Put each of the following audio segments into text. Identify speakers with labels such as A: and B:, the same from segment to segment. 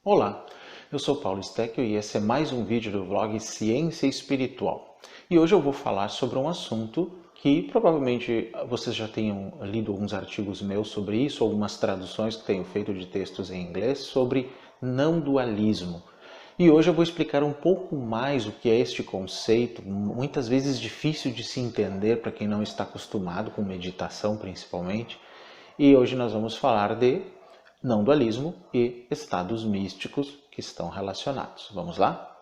A: Olá, eu sou Paulo Steckel e esse é mais um vídeo do vlog Ciência Espiritual. E hoje eu vou falar sobre um assunto que provavelmente vocês já tenham lido alguns artigos meus sobre isso, algumas traduções que tenho feito de textos em inglês sobre não dualismo. E hoje eu vou explicar um pouco mais o que é este conceito, muitas vezes difícil de se entender para quem não está acostumado com meditação principalmente. E hoje nós vamos falar de não dualismo e estados místicos que estão relacionados. Vamos lá?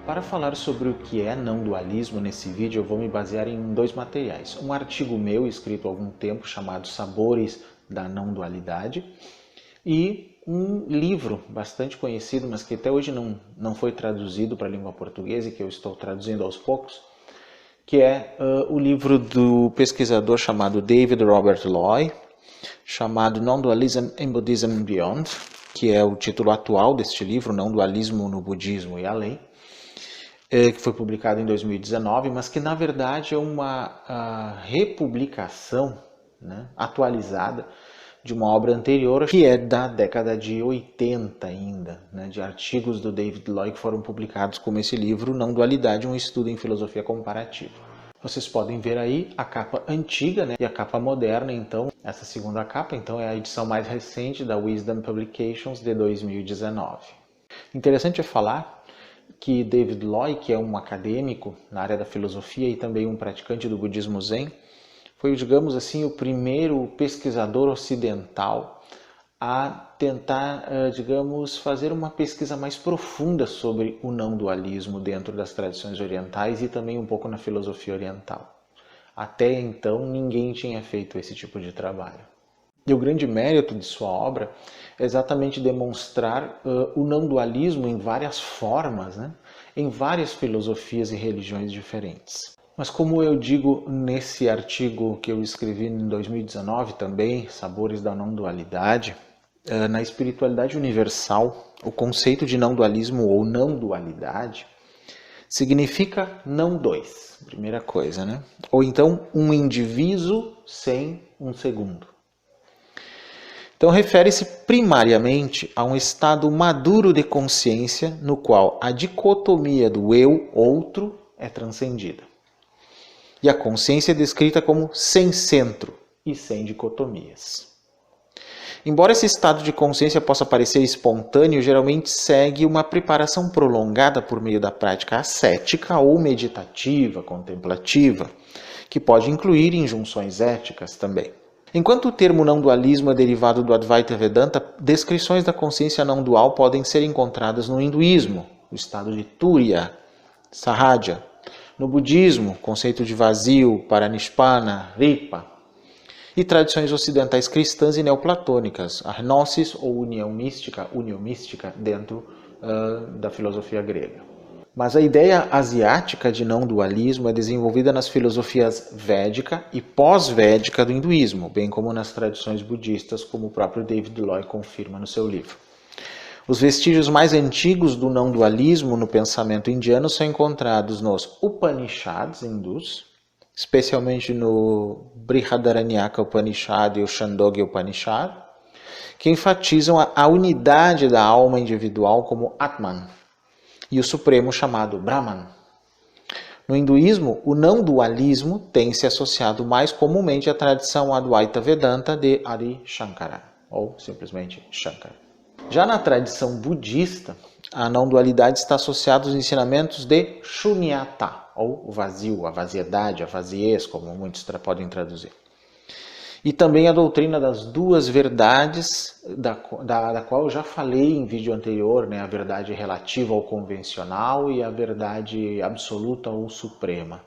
A: Para falar sobre o que é não dualismo nesse vídeo, eu vou me basear em dois materiais. Um artigo meu escrito há algum tempo chamado Sabores da Não Dualidade e um livro bastante conhecido, mas que até hoje não foi traduzido para a língua portuguesa e que eu estou traduzindo aos poucos, que é o livro do pesquisador chamado David Robert Loy, chamado Non-Dualism in Buddhism and Beyond, que é o título atual deste livro, Não Dualismo no Budismo e Além, que foi publicado em 2019, mas que na verdade é uma republicação, né, atualizada de uma obra anterior, que é da década de 80 ainda, né, de artigos do David Loy que foram publicados como esse livro, Não Dualidade, um estudo em filosofia comparativa. Vocês podem ver aí a capa antiga, né, e a capa moderna, então, essa segunda capa, então, é a edição mais recente da Wisdom Publications de 2019. Interessante é falar que David Loy, que é um acadêmico na área da filosofia e também um praticante do budismo Zen, foi, digamos assim, o primeiro pesquisador ocidental a tentar, digamos, fazer uma pesquisa mais profunda sobre o não dualismo dentro das tradições orientais e também um pouco na filosofia oriental. Até então, ninguém tinha feito esse tipo de trabalho. E o grande mérito de sua obra é exatamente demonstrar o não dualismo em várias formas, né? Em várias filosofias e religiões diferentes. Mas como eu digo nesse artigo que eu escrevi em 2019 também, Sabores da Não Dualidade, na espiritualidade universal, o conceito de não dualismo ou não dualidade significa não dois, primeira coisa, né? Ou então um indivíduo sem um segundo. Então refere-se primariamente a um estado maduro de consciência no qual a dicotomia do eu-outro é transcendida. E a consciência é descrita como sem centro e sem dicotomias. Embora esse estado de consciência possa parecer espontâneo, geralmente segue uma preparação prolongada por meio da prática ascética ou meditativa, contemplativa, que pode incluir injunções éticas também. Enquanto o termo não dualismo é derivado do Advaita Vedanta, descrições da consciência não dual podem ser encontradas no hinduísmo, o estado de Turiya, Sahaja, no budismo, conceito de vazio, Paranishpana, Vipa, e tradições ocidentais cristãs e neoplatônicas, a gnosis ou união mística dentro da filosofia grega. Mas a ideia asiática de não dualismo é desenvolvida nas filosofias védica e pós-védica do hinduísmo, bem como nas tradições budistas, como o próprio David Loy confirma no seu livro. Os vestígios mais antigos do não dualismo no pensamento indiano são encontrados nos Upanishads hindus, especialmente no Brihadaranyaka Upanishad e o Chandogya Upanishad, que enfatizam a unidade da alma individual como Atman, e o Supremo chamado Brahman. No hinduísmo, o não dualismo tem se associado mais comumente à tradição Advaita Vedanta de Adi Shankara, ou simplesmente Shankara. Já na tradição budista, a não dualidade está associada aos ensinamentos de Shunyata, ou o vazio, a vaziedade, a vaziez, como muitos podem traduzir. E também a doutrina das duas verdades, da qual eu já falei em vídeo anterior, né? A verdade relativa ao convencional e a verdade absoluta ou suprema.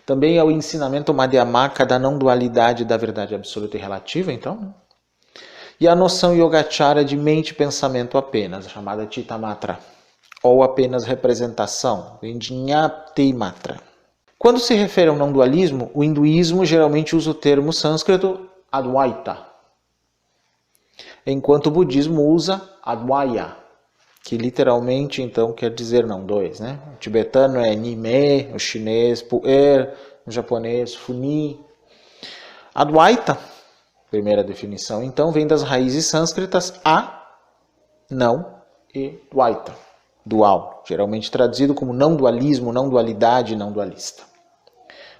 A: Também é o ensinamento Madhyamaka da não dualidade da verdade absoluta e relativa, então, né? E a noção Yogacara de mente e pensamento apenas, chamada Chitta Matra, ou apenas representação, vem de Jnapti Matra. Quando se refere ao não dualismo, o hinduísmo geralmente usa o termo sânscrito Advaita, enquanto o budismo usa Advaya, que literalmente então quer dizer não dois, né? O tibetano é Nime, o chinês Puer, o japonês Funi. Advaita, primeira definição, então vem das raízes sânscritas a, não, e dvaita, dual, geralmente traduzido como não dualismo, não dualidade, não dualista.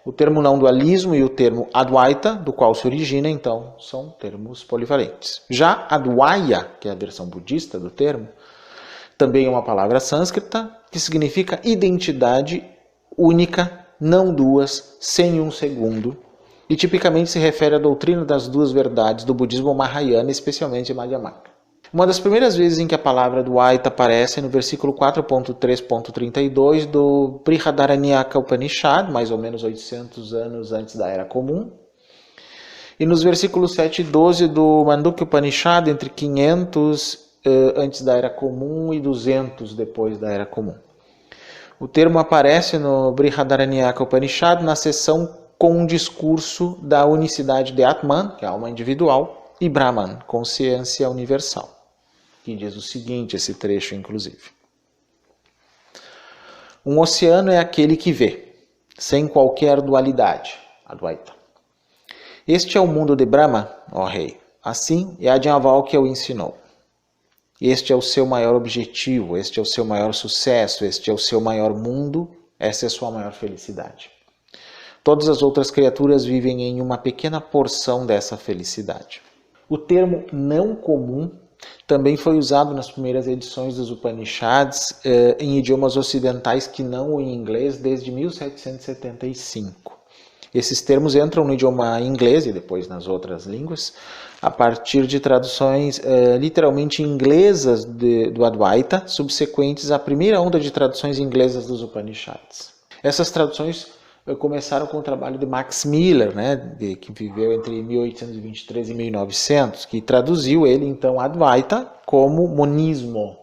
A: O termo não dualismo e o termo Advaita, do qual se origina, então, são termos polivalentes. Já Advaya, que é a versão budista do termo, também é uma palavra sânscrita que significa identidade única, não duas, sem um segundo, e tipicamente se refere à doutrina das duas verdades do budismo Mahayana, especialmente Madhyamaka. Uma das primeiras vezes em que a palavra Advaita aparece é no versículo 4.3.32 do Brihadaranyaka Upanishad, mais ou menos 800 anos antes da Era Comum, e nos versículos 7 e 12 do Mandukya Upanishad, entre 500 antes da Era Comum e 200 depois da Era Comum. O termo aparece no Brihadaranyaka Upanishad na seção com um discurso da unicidade de Atman, que é a alma individual, e Brahman, consciência universal, que diz o seguinte, esse trecho inclusive. Um oceano é aquele que vê, sem qualquer dualidade, Advaita. Este é o mundo de Brahma, ó rei. Assim, Yajnavalkya o ensinou. Este é o seu maior objetivo, este é o seu maior sucesso, este é o seu maior mundo, essa é a sua maior felicidade. Todas as outras criaturas vivem em uma pequena porção dessa felicidade. O termo não comum também foi usado nas primeiras edições dos Upanishads em idiomas ocidentais que não o em inglês desde 1775. Esses termos entram no idioma inglês e depois nas outras línguas a partir de traduções literalmente inglesas do Advaita, subsequentes à primeira onda de traduções inglesas dos Upanishads. Essas traduções começaram com o trabalho de Max Miller, né, que viveu entre 1823 e 1900, que traduziu ele, então, Advaita como monismo,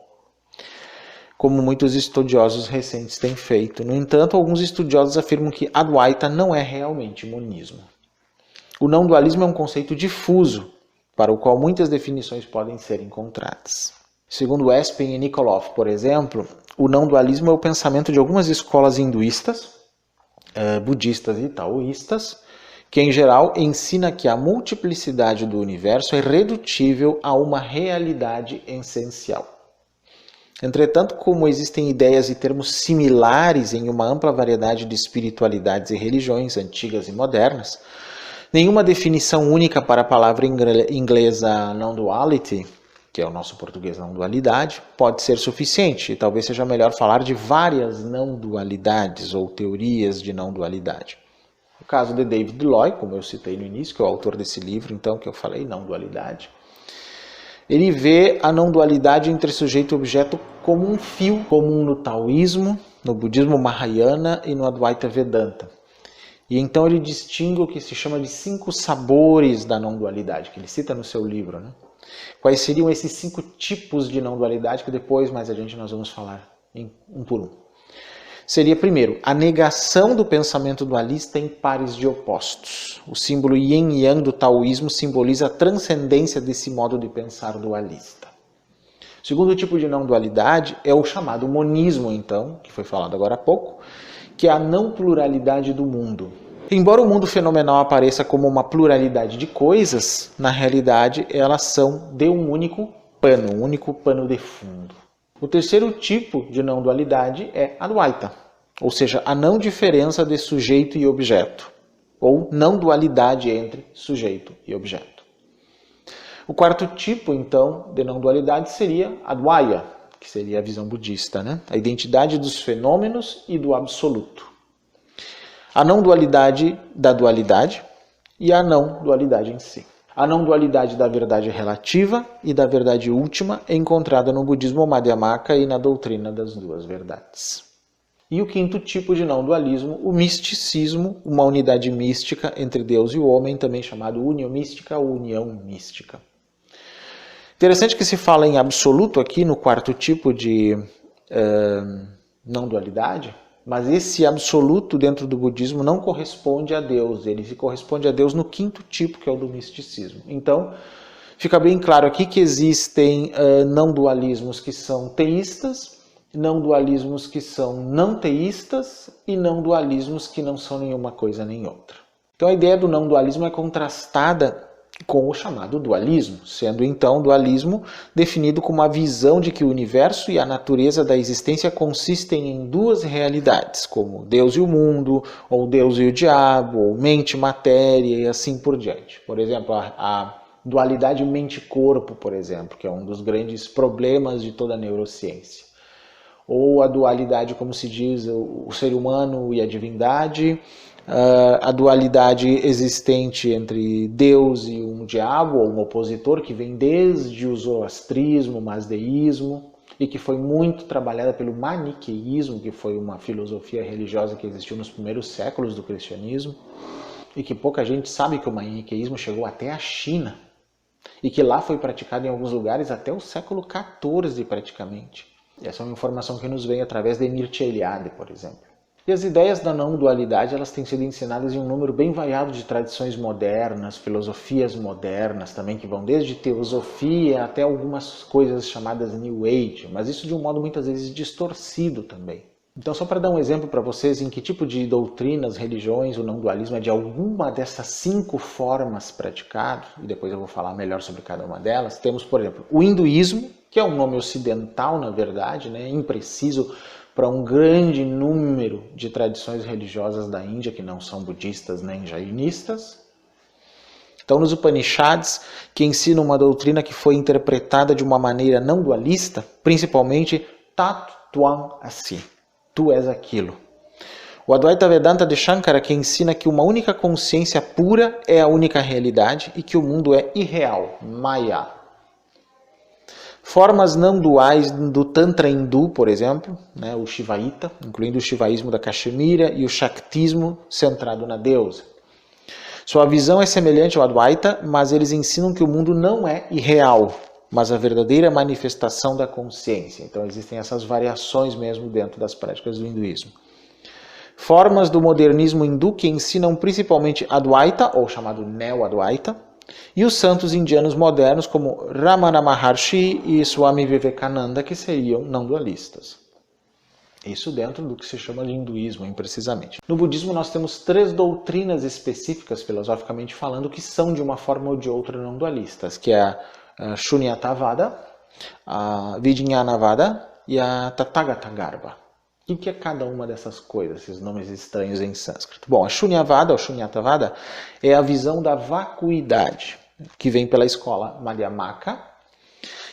A: como muitos estudiosos recentes têm feito. No entanto, alguns estudiosos afirmam que Advaita não é realmente monismo. O não dualismo é um conceito difuso, para o qual muitas definições podem ser encontradas. Segundo Espen e Nikolov, por exemplo, o não dualismo é o pensamento de algumas escolas hinduístas, budistas e taoístas, que em geral ensina que a multiplicidade do universo é redutível a uma realidade essencial. Entretanto, como existem ideias e termos similares em uma ampla variedade de espiritualidades e religiões antigas e modernas, nenhuma definição única para a palavra inglesa non-duality, que é o nosso português não-dualidade, pode ser suficiente, e talvez seja melhor falar de várias não-dualidades ou teorias de não-dualidade. No caso de David Lloyd, como eu citei no início, que é o autor desse livro, então, que eu falei, não-dualidade, ele vê a não-dualidade entre sujeito e objeto como um fio comum no taoísmo, no budismo Mahayana e no Advaita Vedanta. E então ele distingue o que se chama de 5 sabores da não-dualidade, que ele cita no seu livro, né? Quais seriam esses 5 tipos de não-dualidade que depois mais adiante nós vamos falar um por um. Seria, primeiro, a negação do pensamento dualista em pares de opostos. O símbolo yin e yang do taoísmo simboliza a transcendência desse modo de pensar dualista. O segundo tipo de não-dualidade é o chamado monismo, então, que foi falado agora há pouco, que é a não pluralidade do mundo. Embora o mundo fenomenal apareça como uma pluralidade de coisas, na realidade elas são de um único pano de fundo. O terceiro tipo de não-dualidade é Advaita, ou seja, a não diferença de sujeito e objeto, ou não dualidade entre sujeito e objeto. O quarto tipo, então, de não dualidade seria Advaya, que seria a visão budista, né? A identidade dos fenômenos e do absoluto. A não dualidade da dualidade e a não dualidade em si. A não dualidade da verdade relativa e da verdade última é encontrada no budismo Madhyamaka e na doutrina das duas verdades. E o quinto tipo de não dualismo, o misticismo, uma unidade mística entre Deus e o homem, também chamado união mística ou união mística. Interessante que se fala em absoluto aqui no quarto tipo de não dualidade, mas esse absoluto dentro do budismo não corresponde a Deus, ele corresponde a Deus no quinto tipo, que é o do misticismo. Então, fica bem claro aqui que existem não dualismos que são teístas, não dualismos que são não teístas e não dualismos que não são nenhuma coisa nem outra. Então a ideia do não dualismo é contrastada com o chamado dualismo, sendo então o dualismo definido como a visão de que o universo e a natureza da existência consistem em duas realidades, como Deus e o mundo, ou Deus e o diabo, ou mente e matéria e assim por diante. Por exemplo, a dualidade mente-corpo, por exemplo, que é um dos grandes problemas de toda a neurociência. Ou a dualidade, como se diz, o ser humano e a divindade, a dualidade existente entre Deus e um diabo, ou um opositor, que vem desde o zoroastrismo, o masdeísmo, e que foi muito trabalhada pelo maniqueísmo, que foi uma filosofia religiosa que existiu nos primeiros séculos do cristianismo, e que pouca gente sabe que o maniqueísmo chegou até a China, e que lá foi praticado em alguns lugares até o século XIV praticamente. Essa é uma informação que nos vem através de Mircea Eliade, por exemplo. E as ideias da não dualidade elas têm sido ensinadas em um número bem variado de tradições modernas, filosofias modernas também, que vão desde teosofia até algumas coisas chamadas New Age, mas isso de um modo muitas vezes distorcido também. Então, só para dar um exemplo para vocês em que tipo de doutrinas, religiões, o não dualismo é de alguma dessas 5 formas praticado, e depois eu vou falar melhor sobre cada uma delas, temos, por exemplo, o hinduísmo, que é um nome ocidental, na verdade, né, impreciso para um grande número de tradições religiosas da Índia, que não são budistas nem jainistas. Então, nos Upanishads, que ensinam uma doutrina que foi interpretada de uma maneira não dualista, principalmente Tat Tvam Asi, tu és aquilo. O Advaita Vedanta de Shankara, que ensina que uma única consciência pura é a única realidade e que o mundo é irreal, Maya. Formas não duais do Tantra hindu, por exemplo, né, o Shivaíta, incluindo o Shivaísmo da Caxemira e o Shaktismo centrado na deusa. Sua visão é semelhante ao Advaita, mas eles ensinam que o mundo não é irreal, mas a verdadeira manifestação da consciência. Então existem essas variações mesmo dentro das práticas do hinduísmo. Formas do modernismo hindu que ensinam principalmente Advaita, ou chamado Neo-Advaita, e os santos indianos modernos como Ramana Maharshi e Swami Vivekananda, que seriam não dualistas. Isso dentro do que se chama de hinduísmo, imprecisamente. No budismo nós temos 3 doutrinas específicas, filosoficamente falando, que são de uma forma ou de outra não dualistas, que é a Shunyatavada, a Vijñanavada e a Tathagata-garbha. O que é cada uma dessas coisas, esses nomes estranhos em sânscrito? Bom, a Shunyavada, ou Shunyatavada, é a visão da vacuidade, que vem pela escola Madhyamaka,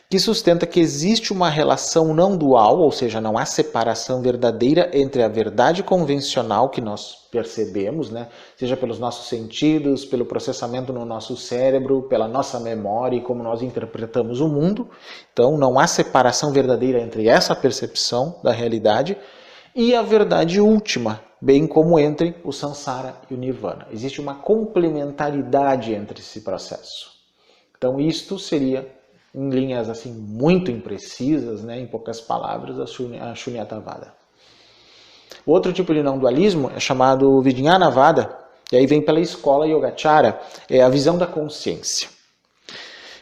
A: que sustenta que existe uma relação não dual, ou seja, não há separação verdadeira entre a verdade convencional que nós percebemos, né? Seja pelos nossos sentidos, pelo processamento no nosso cérebro, pela nossa memória e como nós interpretamos o mundo. Então, não há separação verdadeira entre essa percepção da realidade e a verdade última, bem como entre o samsara e o nirvana. Existe uma complementaridade entre esse processo. Então, isto seria, em linhas assim muito imprecisas, né, em poucas palavras, a Shunyatavada. O outro tipo de não dualismo é chamado Vijñanavada, e aí vem pela escola Yogacara, é a visão da consciência,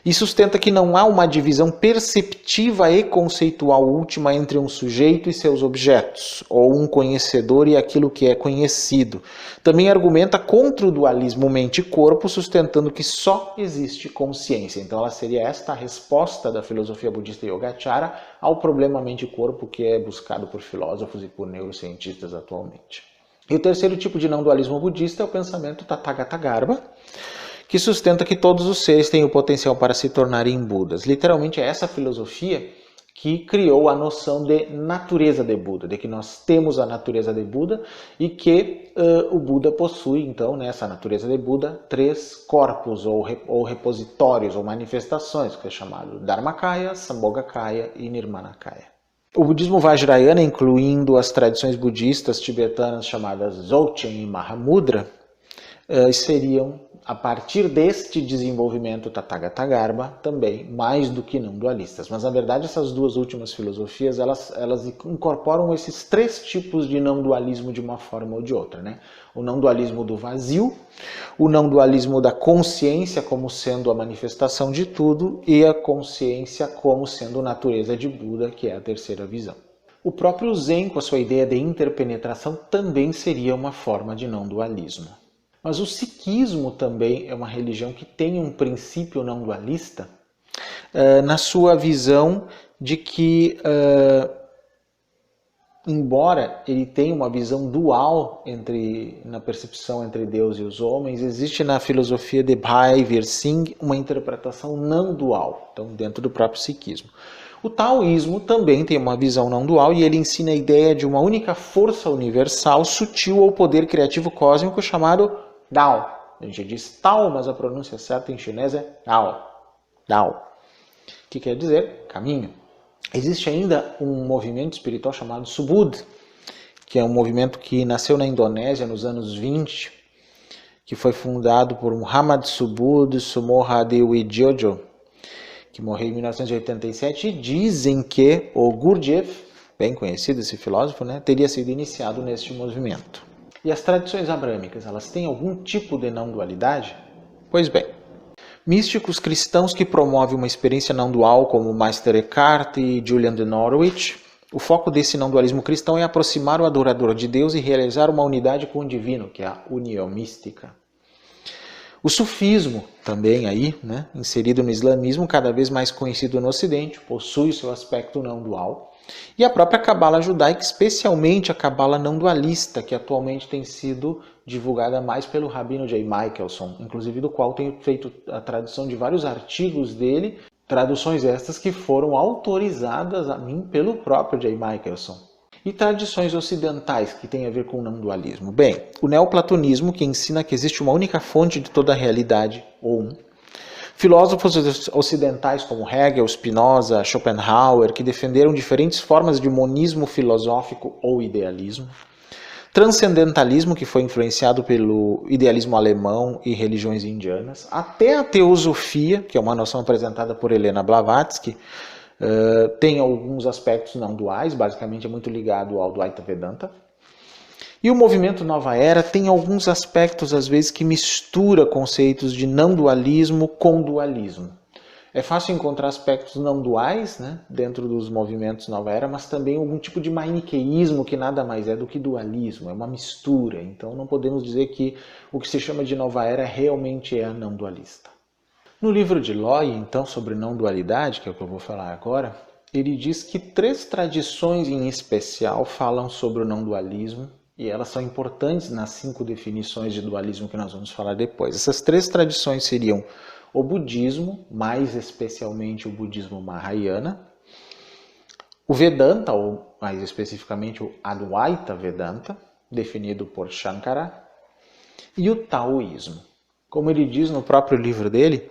A: e sustenta que não há uma divisão perceptiva e conceitual última entre um sujeito e seus objetos, ou um conhecedor e aquilo que é conhecido. Também argumenta contra o dualismo mente-corpo, sustentando que só existe consciência. Então ela seria esta a resposta da filosofia budista Yogacara ao problema mente-corpo que é buscado por filósofos e por neurocientistas atualmente. E o terceiro tipo de não dualismo budista é o pensamento Tathagata-garbha, que sustenta que todos os seres têm o potencial para se tornarem Budas. Literalmente é essa filosofia que criou a noção de natureza de Buda, de que nós temos a natureza de Buda e que o Buda possui, então, nessa natureza de Buda, 3 corpos ou repositórios ou manifestações, que é chamado Dharmakaya, Sambhogakaya e Nirmanakaya. O budismo Vajrayana, incluindo as tradições budistas tibetanas chamadas Dzogchen e Mahamudra, seriam, a partir deste desenvolvimento Tathagata-garbha, também mais do que não dualistas. Mas, na verdade, essas duas últimas filosofias, elas incorporam esses 3 tipos de não dualismo de uma forma ou de outra, né? O não dualismo do vazio, o não dualismo da consciência como sendo a manifestação de tudo e a consciência como sendo natureza de Buda, que é a terceira visão. O próprio Zen, com a sua ideia de interpenetração, também seria uma forma de não dualismo. Mas o sikhismo também é uma religião que tem um princípio não dualista na sua visão de que, embora ele tenha uma visão dual na percepção entre Deus e os homens, existe na filosofia de Bhai Vir Singh uma interpretação não dual, então dentro do próprio sikhismo. O taoísmo também tem uma visão não dual e ele ensina a ideia de uma única força universal, sutil ou poder criativo cósmico chamado Dao. A gente diz Tao, mas a pronúncia certa em chinês é Dao. Dao. Que quer dizer caminho. Existe ainda um movimento espiritual chamado Subud, que é um movimento que nasceu na Indonésia nos anos 20, que foi fundado por Muhammad Subud Sumohadewijodjo, que morreu em 1987, e dizem que o Gurdjieff, bem conhecido esse filósofo, né, teria sido iniciado neste movimento. E as tradições abrâmicas, elas têm algum tipo de não dualidade? Pois bem, místicos cristãos que promovem uma experiência não dual, como Meister Eckhart e Julian de Norwich, o foco desse não dualismo cristão é aproximar o adorador de Deus e realizar uma unidade com o divino, que é a união mística. O sufismo, também aí, né, inserido no islamismo, cada vez mais conhecido no ocidente, possui seu aspecto não dual. E a própria Cabala judaica, especialmente a Cabala não dualista, que atualmente tem sido divulgada mais pelo Rabino J. Michelson, inclusive do qual tenho feito a tradução de vários artigos dele, traduções estas que foram autorizadas a mim pelo próprio J. Michelson. E tradições ocidentais que têm a ver com o não dualismo? Bem, o neoplatonismo, que ensina que existe uma única fonte de toda a realidade, ou filósofos ocidentais como Hegel, Spinoza, Schopenhauer, que defenderam diferentes formas de monismo filosófico ou idealismo. Transcendentalismo, que foi influenciado pelo idealismo alemão e religiões indianas. Até a teosofia, que é uma noção apresentada por Helena Blavatsky, tem alguns aspectos não duais, basicamente é muito ligado ao Dvaita Vedanta. E o movimento Nova Era tem alguns aspectos, às vezes, que mistura conceitos de não dualismo com dualismo. É fácil encontrar aspectos não duais, né, dentro dos movimentos Nova Era, mas também algum tipo de maniqueísmo que nada mais é do que dualismo, é uma mistura. Então não podemos dizer que o que se chama de Nova Era realmente é a não dualista. No livro de Loy, então, sobre não dualidade, que é o que eu vou falar agora, ele diz que 3 tradições em especial falam sobre o não dualismo, e elas são importantes nas 5 definições de dualismo que nós vamos falar depois. Essas 3 tradições seriam o budismo, mais especialmente o budismo Mahayana, o Vedanta, ou mais especificamente o Advaita Vedanta, definido por Shankara, e o taoísmo. Como ele diz no próprio livro dele,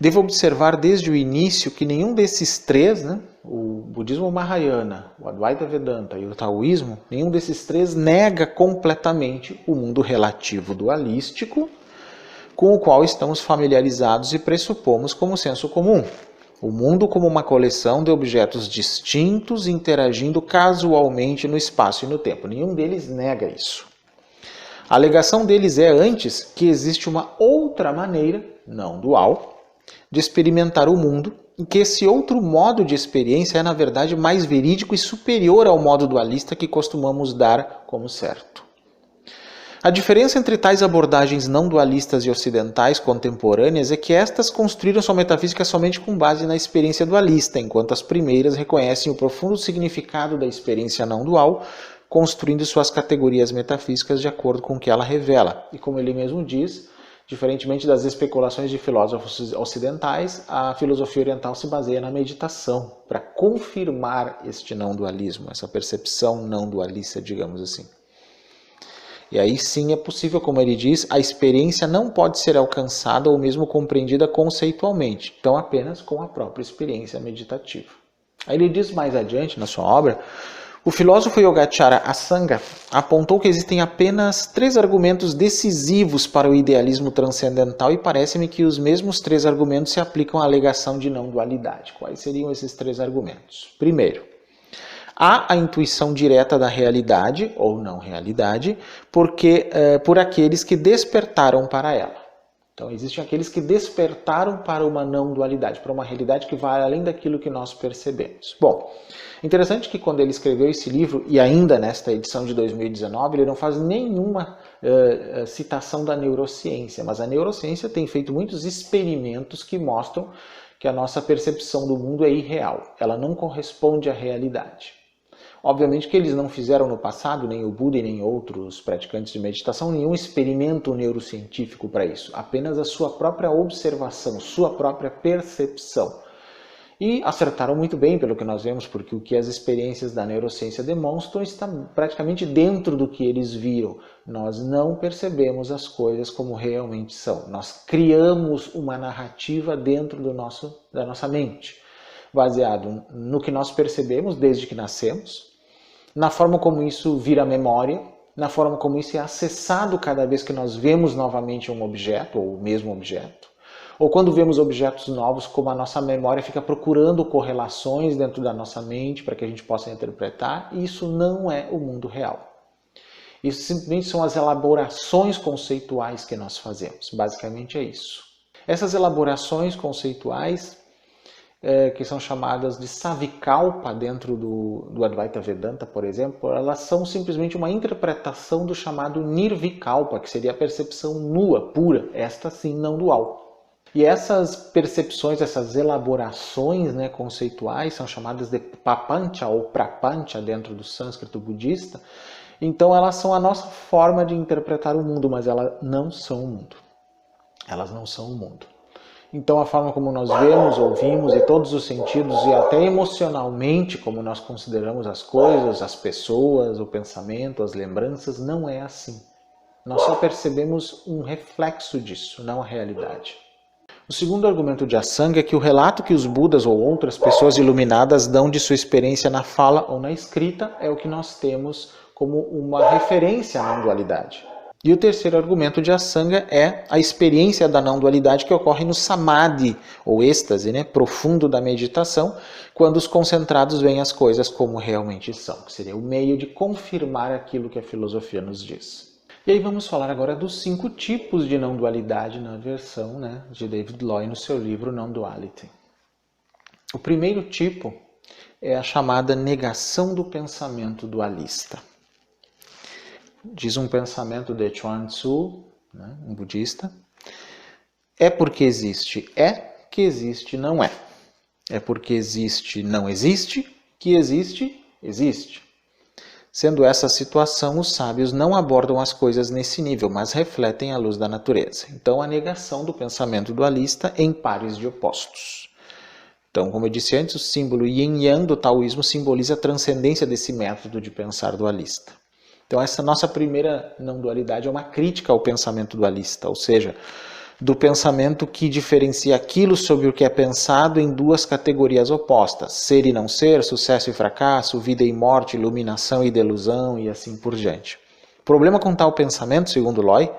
A: devo observar desde o início que nenhum desses 3, né, o budismo Mahayana, o Advaita Vedanta e o taoísmo, nenhum desses 3 nega completamente o mundo relativo dualístico com o qual estamos familiarizados e pressupomos como senso comum. O mundo como uma coleção de objetos distintos interagindo casualmente no espaço e no tempo. Nenhum deles nega isso. A alegação deles é, antes, que existe uma outra maneira, não dual, de experimentar o mundo, e que esse outro modo de experiência é, na verdade, mais verídico e superior ao modo dualista que costumamos dar como certo. A diferença entre tais abordagens não dualistas e ocidentais contemporâneas é que estas construíram sua metafísica somente com base na experiência dualista, enquanto as primeiras reconhecem o profundo significado da experiência não dual, construindo suas categorias metafísicas de acordo com o que ela revela. E como ele mesmo diz, diferentemente das especulações de filósofos ocidentais, a filosofia oriental se baseia na meditação para confirmar este não dualismo, essa percepção não dualista, digamos assim. E aí sim é possível, como ele diz, a experiência não pode ser alcançada ou mesmo compreendida conceitualmente, então apenas com a própria experiência meditativa. Aí ele diz mais adiante na sua obra, o filósofo Yogacara Asanga apontou que existem apenas 3 argumentos decisivos para o idealismo transcendental e parece-me que os mesmos 3 argumentos se aplicam à alegação de não dualidade. Quais seriam esses 3 argumentos? Primeiro, há a intuição direta da realidade, ou não realidade, por aqueles que despertaram para ela. Então, existem aqueles que despertaram para uma não dualidade, para uma realidade que vai além daquilo que nós percebemos. Bom, interessante que quando ele escreveu esse livro, e ainda nesta edição de 2019, ele não faz nenhuma citação da neurociência, mas a neurociência tem feito muitos experimentos que mostram que a nossa percepção do mundo é irreal, ela não corresponde à realidade. Obviamente que eles não fizeram no passado, nem o Buda e nem outros praticantes de meditação, nenhum experimento neurocientífico para isso. Apenas a sua própria observação, sua própria percepção. E acertaram muito bem pelo que nós vemos, porque o que as experiências da neurociência demonstram está praticamente dentro do que eles viram. Nós não percebemos as coisas como realmente são. Nós criamos uma narrativa dentro da nossa mente, baseado no que nós percebemos desde que nascemos, na forma como isso vira memória, na forma como isso é acessado cada vez que nós vemos novamente um objeto, ou o mesmo objeto, ou quando vemos objetos novos, como a nossa memória fica procurando correlações dentro da nossa mente para que a gente possa interpretar, e isso não é o mundo real. Isso simplesmente são as elaborações conceituais que nós fazemos, basicamente é isso. Essas elaborações conceituais, que são chamadas de Savikalpa dentro do Advaita Vedanta, por exemplo, elas são simplesmente uma interpretação do chamado Nirvikalpa, que seria a percepção nua, pura, esta sim não dual. E essas percepções, essas elaborações conceituais são chamadas de Papancha ou Prapancha dentro do sânscrito budista. Então elas são a nossa forma de interpretar o mundo, mas elas não são o mundo. Elas não são o mundo. Então a forma como nós vemos, ouvimos e todos os sentidos e até emocionalmente como nós consideramos as coisas, as pessoas, o pensamento, as lembranças, não é assim. Nós só percebemos um reflexo disso, não a realidade. O segundo argumento de Asanga é que o relato que os Budas ou outras pessoas iluminadas dão de sua experiência na fala ou na escrita é o que nós temos como uma referência à não-dualidade. E o terceiro argumento de Asanga é a experiência da não-dualidade que ocorre no samadhi, ou êxtase, profundo da meditação, quando os concentrados veem as coisas como realmente são, que seria o meio de confirmar aquilo que a filosofia nos diz. E aí vamos falar agora dos 5 tipos de não-dualidade na versão de David Loy no seu livro Non-Duality. O primeiro tipo é a chamada negação do pensamento dualista. Diz um pensamento de Chuang Tzu, um budista, é porque existe que existe não é. É porque existe não existe, que existe, existe. Sendo essa a situação, os sábios não abordam as coisas nesse nível, mas refletem a luz da natureza. Então, a negação do pensamento dualista em pares de opostos. Então, como eu disse antes, o símbolo yin-yang do taoísmo simboliza a transcendência desse método de pensar dualista. Então essa nossa primeira não-dualidade é uma crítica ao pensamento dualista, ou seja, do pensamento que diferencia aquilo sobre o que é pensado em 2 categorias opostas, ser e não ser, sucesso e fracasso, vida e morte, iluminação e delusão e assim por diante. O problema com tal pensamento, segundo Loy,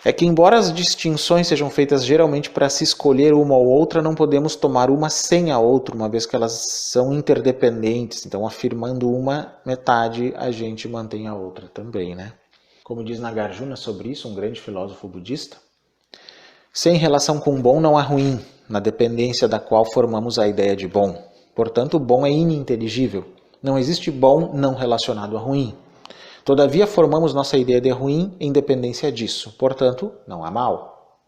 A: é que embora as distinções sejam feitas geralmente para se escolher uma ou outra, não podemos tomar uma sem a outra, uma vez que elas são interdependentes. Então, afirmando uma metade, a gente mantém a outra também, Como diz Nagarjuna sobre isso, um grande filósofo budista, sem relação com o bom não há ruim, na dependência da qual formamos a ideia de bom. Portanto, o bom é ininteligível. Não existe bom não relacionado a ruim. Todavia, formamos nossa ideia de ruim em dependência disso. Portanto, não há mal.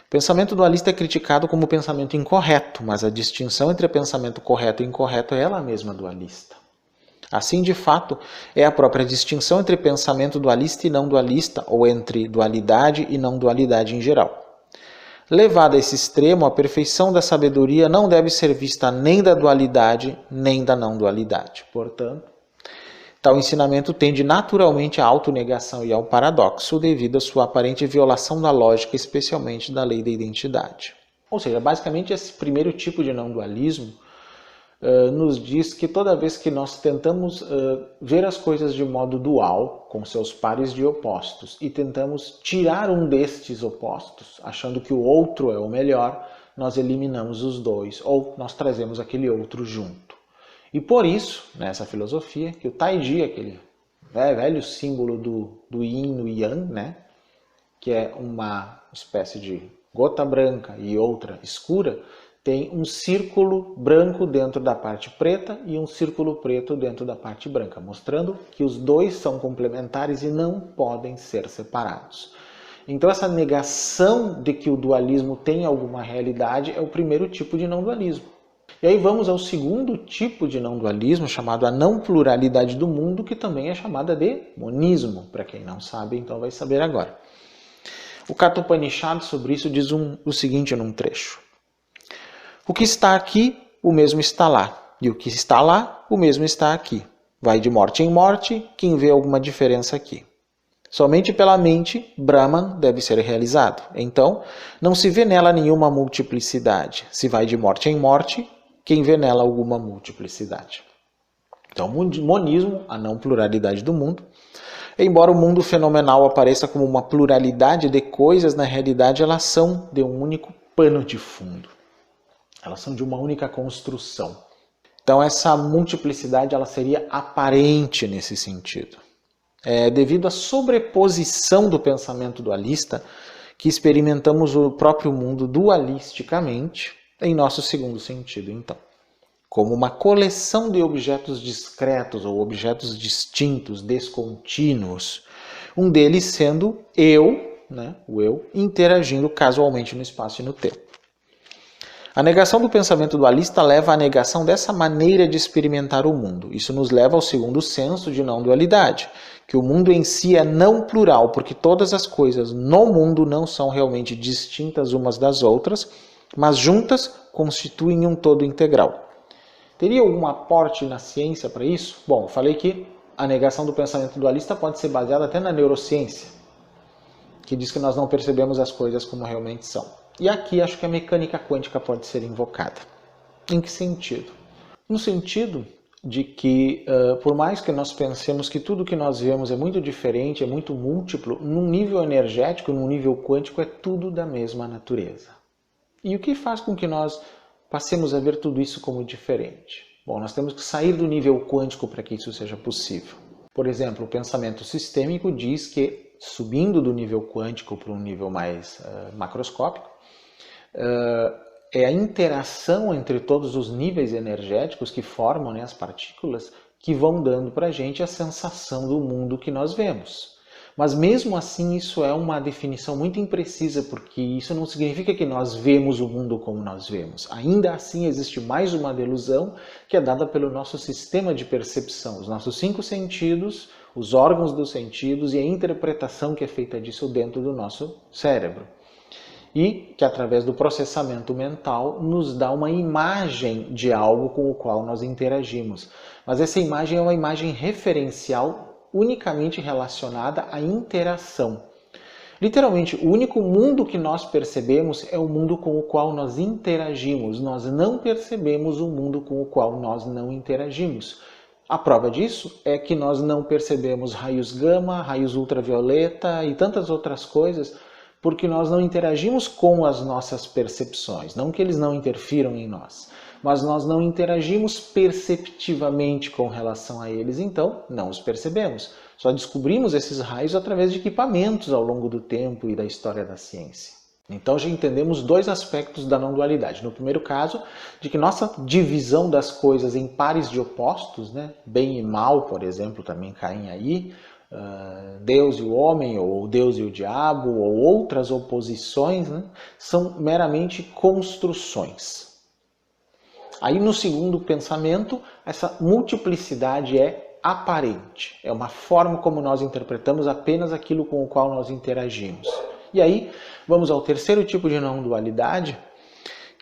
A: O pensamento dualista é criticado como pensamento incorreto, mas a distinção entre pensamento correto e incorreto é ela mesma dualista. Assim, de fato, é a própria distinção entre pensamento dualista e não dualista, ou entre dualidade e não dualidade em geral. Levada a esse extremo, a perfeição da sabedoria não deve ser vista nem da dualidade, nem da não dualidade. Portanto, tal ensinamento tende naturalmente à autonegação e ao paradoxo, devido à sua aparente violação da lógica, especialmente da lei da identidade. Ou seja, basicamente esse primeiro tipo de não dualismo nos diz que toda vez que nós tentamos ver as coisas de modo dual, com seus pares de opostos, e tentamos tirar um destes opostos, achando que o outro é o melhor, nós eliminamos os dois, ou nós trazemos aquele outro junto. E por isso, nessa filosofia, que o Taiji, aquele velho símbolo do Yin no Yang, né, que é uma espécie de gota branca e outra escura, tem um círculo branco dentro da parte preta e um círculo preto dentro da parte branca, mostrando que os dois são complementares e não podem ser separados. Então essa negação de que o dualismo tem alguma realidade é o primeiro tipo de não dualismo. E aí vamos ao segundo tipo de não dualismo, chamado a não pluralidade do mundo, que também é chamada de monismo. Para quem não sabe, então vai saber agora. O Katha Upanishad sobre isso diz o seguinte num trecho. O que está aqui, o mesmo está lá. E o que está lá, o mesmo está aqui. Vai de morte em morte, quem vê alguma diferença aqui. Somente pela mente, Brahman deve ser realizado. Então, não se vê nela nenhuma multiplicidade. Se vai de morte em morte, quem vê nela alguma multiplicidade. Então, monismo, a não pluralidade do mundo. Embora o mundo fenomenal apareça como uma pluralidade de coisas, na realidade elas são de um único pano de fundo. Elas são de uma única construção. Então essa multiplicidade ela seria aparente nesse sentido. É devido à sobreposição do pensamento dualista que experimentamos o próprio mundo dualisticamente em nosso segundo sentido, então. Como uma coleção de objetos discretos ou objetos distintos, descontínuos. Um deles sendo eu, né, o eu, interagindo casualmente no espaço e no tempo. A negação do pensamento dualista leva à negação dessa maneira de experimentar o mundo. Isso nos leva ao segundo senso de não dualidade, que o mundo em si é não plural, porque todas as coisas no mundo não são realmente distintas umas das outras, mas juntas constituem um todo integral. Teria algum aporte na ciência para isso? Bom, falei que a negação do pensamento dualista pode ser baseada até na neurociência, que diz que nós não percebemos as coisas como realmente são. E aqui acho que a mecânica quântica pode ser invocada. Em que sentido? No sentido de que, por mais que nós pensemos que tudo que nós vemos é muito diferente, é muito múltiplo, num nível energético, num nível quântico, é tudo da mesma natureza. E o que faz com que nós passemos a ver tudo isso como diferente? Bom, nós temos que sair do nível quântico para que isso seja possível. Por exemplo, o pensamento sistêmico diz que, subindo do nível quântico para um nível mais macroscópico, é a interação entre todos os níveis energéticos que formam, né, as partículas que vão dando para a gente a sensação do mundo que nós vemos. Mas mesmo assim isso é uma definição muito imprecisa, porque isso não significa que nós vemos o mundo como nós vemos. Ainda assim existe mais uma delusão que é dada pelo nosso sistema de percepção, os nossos 5 sentidos, os órgãos dos sentidos e a interpretação que é feita disso dentro do nosso cérebro. E que através do processamento mental nos dá uma imagem de algo com o qual nós interagimos. Mas essa imagem é uma imagem referencial unicamente relacionada à interação. Literalmente, o único mundo que nós percebemos é o mundo com o qual nós interagimos. Nós não percebemos o mundo com o qual nós não interagimos. A prova disso é que nós não percebemos raios gama, raios ultravioleta e tantas outras coisas, porque nós não interagimos com as nossas percepções. Não que eles não interfiram em nós, mas nós não interagimos perceptivamente com relação a eles, então não os percebemos. Só descobrimos esses raios através de equipamentos ao longo do tempo e da história da ciência. Então já entendemos dois aspectos da não dualidade. No primeiro caso, de que nossa divisão das coisas em pares de opostos, né, bem e mal, por exemplo, também caem aí, Deus e o homem, ou Deus e o diabo, ou outras oposições, né, são meramente construções. Aí no segundo pensamento, essa multiplicidade é aparente, é uma forma como nós interpretamos apenas aquilo com o qual nós interagimos. E aí, vamos ao terceiro tipo de não dualidade,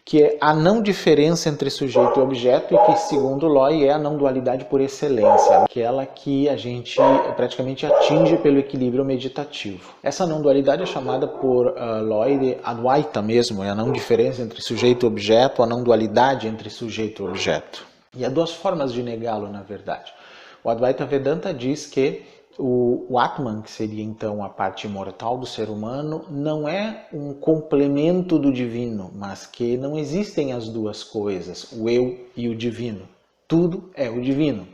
A: que é a não diferença entre sujeito e objeto, e que, segundo Loi, é a não dualidade por excelência, aquela que a gente praticamente atinge pelo equilíbrio meditativo. Essa não dualidade é chamada por Loi de Advaita mesmo, é a não diferença entre sujeito e objeto, a não dualidade entre sujeito e objeto. E há duas formas de negá-lo, na verdade. O Advaita Vedanta diz que o Atman, que seria então a parte imortal do ser humano, não é um complemento do divino, mas que não existem as duas coisas, o eu e o divino. Tudo é o divino.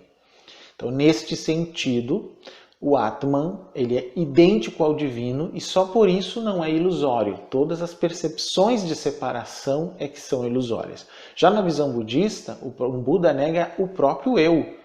A: Então, neste sentido, o Atman ele é idêntico ao divino e só por isso não é ilusório. Todas as percepções de separação é que são ilusórias. Já na visão budista, o Buda nega o próprio eu.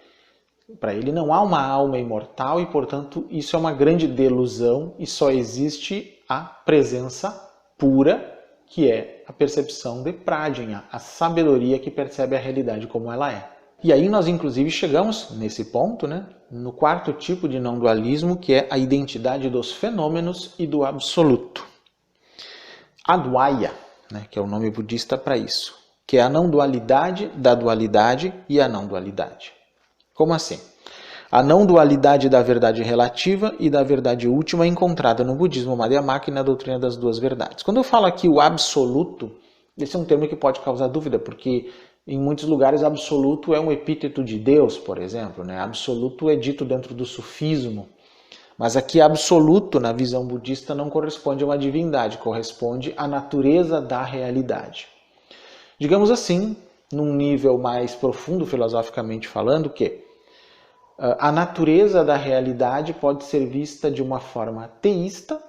A: Para ele não há uma alma imortal e, portanto, isso é uma grande delusão e só existe a presença pura, que é a percepção de Prajna, a sabedoria que percebe a realidade como ela é. E aí nós, inclusive, chegamos nesse ponto, né, no quarto tipo de não dualismo, que é a identidade dos fenômenos e do absoluto. Advaya, né, que é o nome budista para isso, que é a não dualidade da dualidade e a não dualidade. Como assim? A não dualidade da verdade relativa e da verdade última encontrada no budismo Madhyamaka e na doutrina das duas verdades. Quando eu falo aqui o absoluto, esse é um termo que pode causar dúvida, porque em muitos lugares absoluto é um epíteto de Deus, por exemplo, né? Absoluto é dito dentro do sufismo. Mas aqui absoluto, na visão budista, não corresponde a uma divindade, corresponde à natureza da realidade. Digamos assim, num nível mais profundo, filosoficamente falando, que a natureza da realidade pode ser vista de uma forma teísta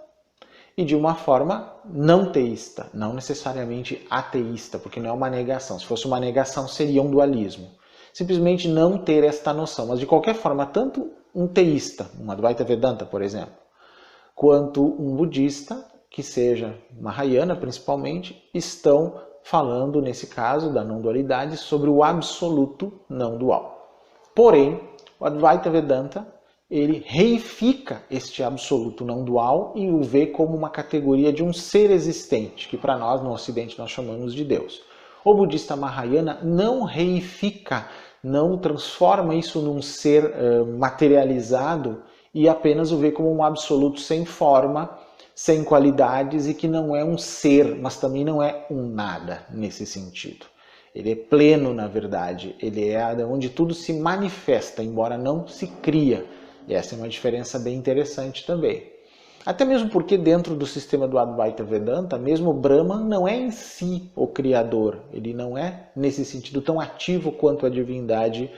A: e de uma forma não teísta, não necessariamente ateísta, porque não é uma negação. Se fosse uma negação, seria um dualismo. Simplesmente não ter esta noção. Mas, de qualquer forma, tanto um teísta, um Advaita Vedanta, por exemplo, quanto um budista, que seja Mahayana principalmente, estão falando, nesse caso, da não dualidade, sobre o absoluto não dual. Porém, o Advaita Vedanta, ele reifica este absoluto não dual e o vê como uma categoria de um ser existente, que para nós, no Ocidente, nós chamamos de Deus. O budista Mahayana não reifica, não transforma isso num ser materializado e apenas o vê como um absoluto sem forma, sem qualidades e que não é um ser, mas também não é um nada nesse sentido. Ele é pleno, na verdade, ele é onde tudo se manifesta, embora não se cria. E essa é uma diferença bem interessante também. Até mesmo porque dentro do sistema do Advaita Vedanta, mesmo Brahman não é em si o criador. Ele não é, nesse sentido, tão ativo quanto a divindade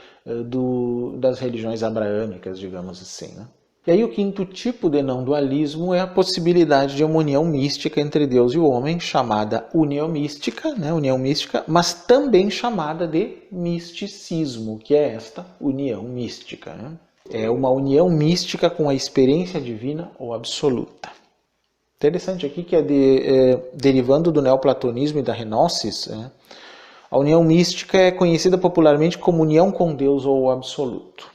A: das religiões abraâmicas, digamos assim, né? E aí o quinto tipo de não dualismo é a possibilidade de uma união mística entre Deus e o homem, chamada união mística, mas também chamada de misticismo, que é esta união mística, né? É uma união mística com a experiência divina ou absoluta. Interessante aqui que derivando do neoplatonismo e da renoscis, né? A união mística é conhecida popularmente como união com Deus ou absoluto.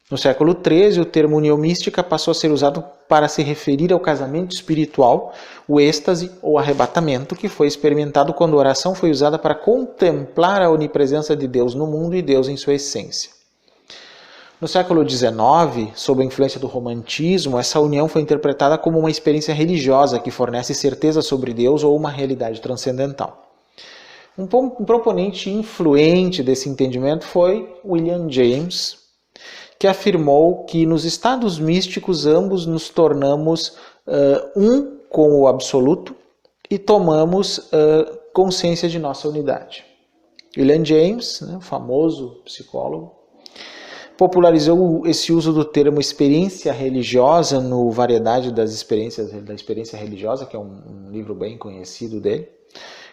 A: No século XIII, o termo união mística passou a ser usado para se referir ao casamento espiritual, o êxtase ou arrebatamento, que foi experimentado quando a oração foi usada para contemplar a onipresença de Deus no mundo e Deus em sua essência. No século XIX, sob a influência do romantismo, essa união foi interpretada como uma experiência religiosa que fornece certeza sobre Deus ou uma realidade transcendental. Um proponente influente desse entendimento foi William James, que afirmou que nos estados místicos ambos nos tornamos um com o absoluto e tomamos consciência de nossa unidade. William James, né, famoso psicólogo, popularizou esse uso do termo experiência religiosa no Variedade da Experiência Religiosa, que é um livro bem conhecido dele,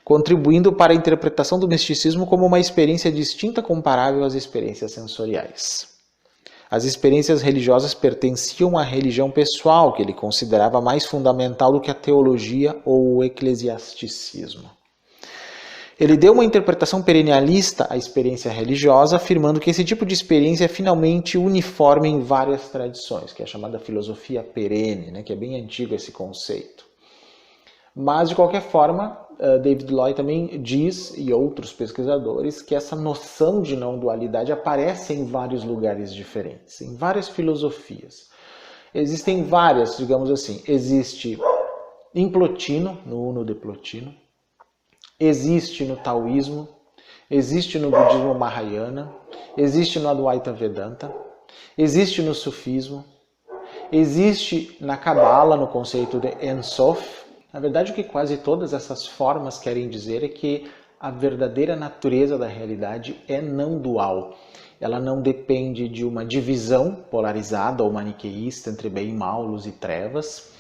A: contribuindo para a interpretação do misticismo como uma experiência distinta comparável às experiências sensoriais. As experiências religiosas pertenciam à religião pessoal, que ele considerava mais fundamental do que a teologia ou o eclesiasticismo. Ele deu uma interpretação perennialista à experiência religiosa, afirmando que esse tipo de experiência é finalmente uniforme em várias tradições, que é a chamada filosofia perene, né, que é bem antigo esse conceito. Mas, de qualquer forma, David Lloyd também diz, e outros pesquisadores, que essa noção de não dualidade aparece em vários lugares diferentes, em várias filosofias. Existem várias, digamos assim, existe em Plotino, no Uno de Plotino, existe no taoísmo, existe no budismo Mahayana, existe no Advaita Vedanta, existe no sufismo, existe na Cabala, no conceito de Ein Sof. Na verdade, o que quase todas essas formas querem dizer é que a verdadeira natureza da realidade é não dual. Ela não depende de uma divisão polarizada ou maniqueísta entre bem e mal, luz e trevas.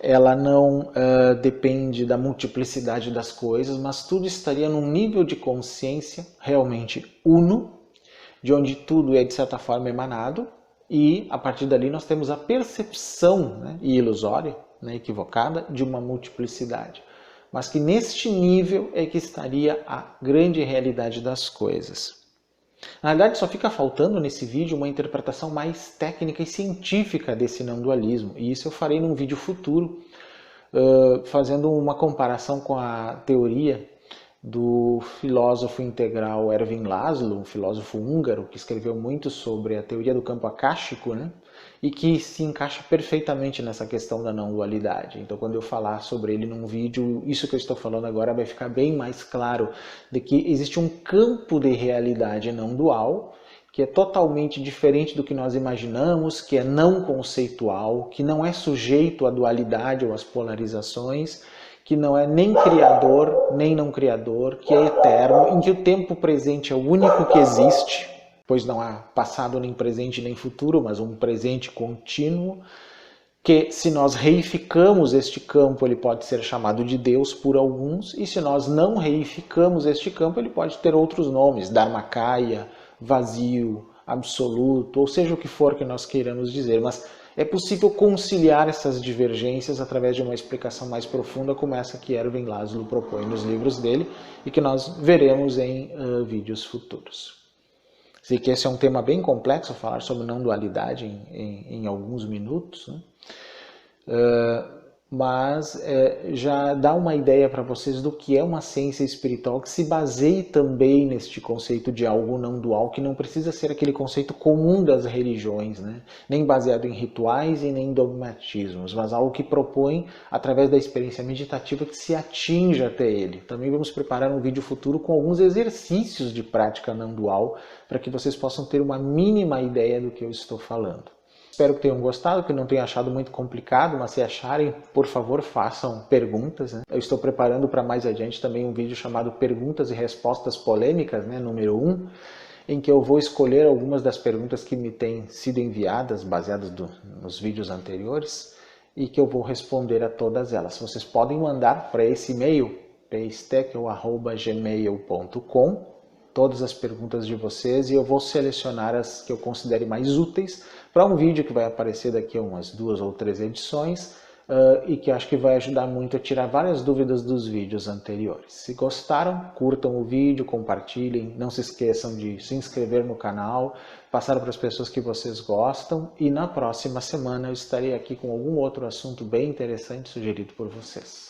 A: Ela não depende da multiplicidade das coisas, mas tudo estaria num nível de consciência realmente uno, de onde tudo é de certa forma emanado, e a partir dali nós temos a percepção, né, ilusória, né, equivocada, de uma multiplicidade. Mas que neste nível é que estaria a grande realidade das coisas. Na verdade, só fica faltando nesse vídeo uma interpretação mais técnica e científica desse não dualismo. E isso eu farei num vídeo futuro, fazendo uma comparação com a teoria do filósofo integral Ervin Laszlo, um filósofo húngaro que escreveu muito sobre a teoria do campo akáshico, né? E que se encaixa perfeitamente nessa questão da não dualidade. Então, quando eu falar sobre ele num vídeo, isso que eu estou falando agora vai ficar bem mais claro de que existe um campo de realidade não dual, que é totalmente diferente do que nós imaginamos, que é não conceitual, que não é sujeito à dualidade ou às polarizações, que não é nem criador, nem não criador, que é eterno, em que o tempo presente é o único que existe, pois não há passado, nem presente, nem futuro, mas um presente contínuo, que se nós reificamos este campo, ele pode ser chamado de Deus por alguns, e se nós não reificamos este campo, ele pode ter outros nomes, Dharmakaya, vazio, absoluto, ou seja o que for que nós queiramos dizer, mas é possível conciliar essas divergências através de uma explicação mais profunda, como essa que Ervin Laszlo propõe nos livros dele, e que nós veremos em vídeos futuros. Sei que esse é um tema bem complexo, falar sobre não dualidade em alguns minutos, né? Mas já dá uma ideia para vocês do que é uma ciência espiritual que se baseie também neste conceito de algo não dual, que não precisa ser aquele conceito comum das religiões, né? Nem baseado em rituais e nem dogmatismos, mas algo que propõe, através da experiência meditativa, que se atinja até ele. Também vamos preparar um vídeo futuro com alguns exercícios de prática não dual, para que vocês possam ter uma mínima ideia do que eu estou falando. Espero que tenham gostado, que não tenham achado muito complicado, mas se acharem, por favor, façam perguntas, né? Eu estou preparando para mais adiante também um vídeo chamado Perguntas e Respostas Polêmicas, né, número 1, em que eu vou escolher algumas das perguntas que me têm sido enviadas, baseadas nos vídeos anteriores, e que eu vou responder a todas elas. Vocês podem mandar para esse e-mail, pstekel@gmail.com, todas as perguntas de vocês, e eu vou selecionar as que eu considere mais úteis para um vídeo que vai aparecer daqui a umas 2 ou 3 edições, e que acho que vai ajudar muito a tirar várias dúvidas dos vídeos anteriores. Se gostaram, curtam o vídeo, compartilhem, não se esqueçam de se inscrever no canal, passar para as pessoas que vocês gostam, e na próxima semana eu estarei aqui com algum outro assunto bem interessante sugerido por vocês.